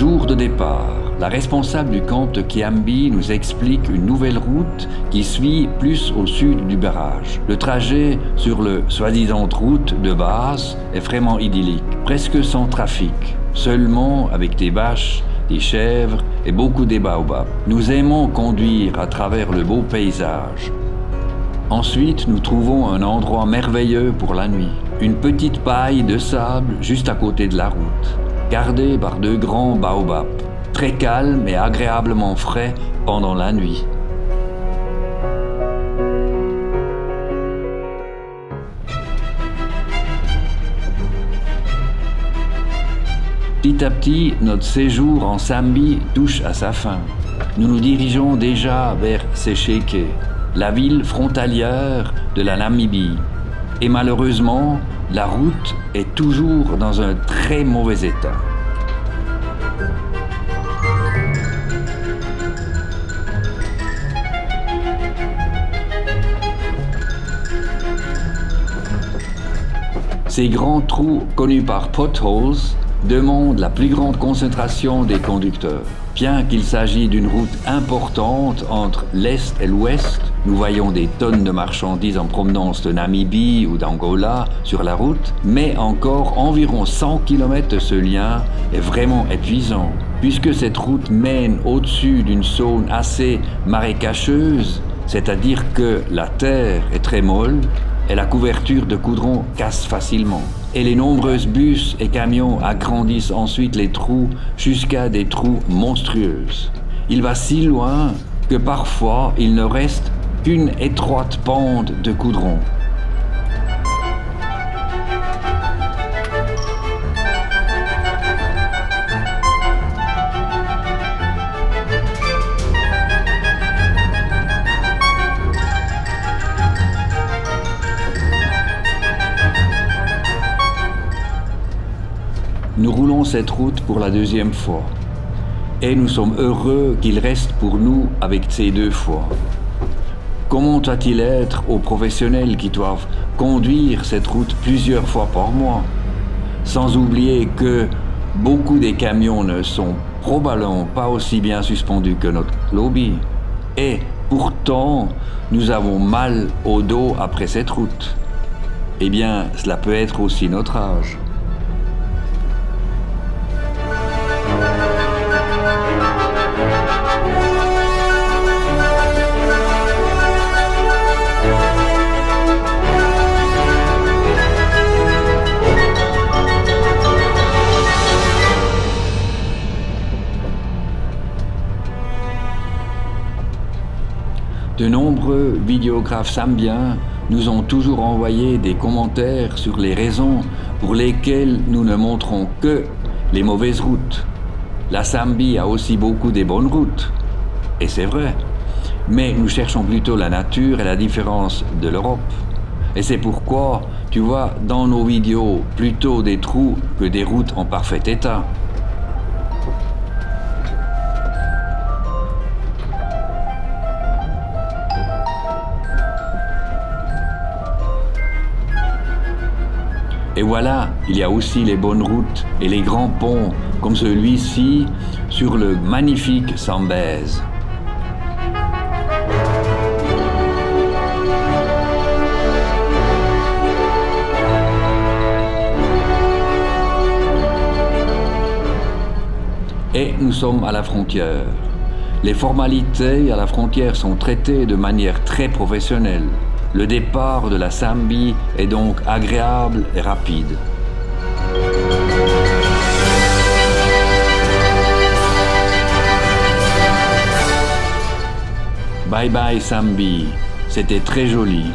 Jour de départ, la responsable du camp de Kiambi nous explique une nouvelle route qui suit plus au sud du barrage. Le trajet sur le soi-disant route de base est vraiment idyllique, presque sans trafic, seulement avec des vaches, des chèvres et beaucoup de baobabs. Nous aimons conduire à travers le beau paysage. Ensuite, nous trouvons un endroit merveilleux pour la nuit. Une petite paille de sable juste à côté de la route, gardée par 2 grands baobabs, très calmes et agréablement frais pendant la nuit. Petit à petit, notre séjour en Zambie touche à sa fin. Nous nous dirigeons déjà vers Séchéké, la ville frontalière de la Namibie. Et malheureusement, la route est toujours dans un très mauvais état. Ces grands trous, connus par potholes, demandent la plus grande concentration des conducteurs. Bien qu'il s'agisse d'une route importante entre l'Est et l'Ouest, nous voyons des tonnes de marchandises en provenance de Namibie ou d'Angola sur la route, mais encore environ 100 km de ce lien est vraiment épuisant, puisque cette route mène au-dessus d'une zone assez marécageuse, c'est-à-dire que la terre est très molle et la couverture de goudron casse facilement. Et les nombreux bus et camions agrandissent ensuite les trous jusqu'à des trous monstrueux. Il va si loin que parfois il ne reste qu'une étroite pente de goudron. Nous roulons cette route pour la 2e fois. Et nous sommes heureux qu'il reste pour nous avec ces 2 fois. Comment va-t-il être aux professionnels qui doivent conduire cette route plusieurs fois par mois? Sans oublier que beaucoup des camions ne sont probablement pas aussi bien suspendus que notre lobby. Et pourtant, nous avons mal au dos après cette route. Eh bien, cela peut être aussi notre âge. De nombreux vidéographes zambiens nous ont toujours envoyé des commentaires sur les raisons pour lesquelles nous ne montrons que les mauvaises routes. La Zambie a aussi beaucoup de bonnes routes, et c'est vrai, mais nous cherchons plutôt la nature et la différence de l'Europe. Et c'est pourquoi tu vois dans nos vidéos plutôt des trous que des routes en parfait état. Et voilà, il y a aussi les bonnes routes et les grands ponts, comme celui-ci sur le magnifique Zambèze. Et nous sommes à la frontière. Les formalités à la frontière sont traitées de manière très professionnelle. Le départ de la Zambie est donc agréable et rapide. Bye bye Zambie, c'était très joli.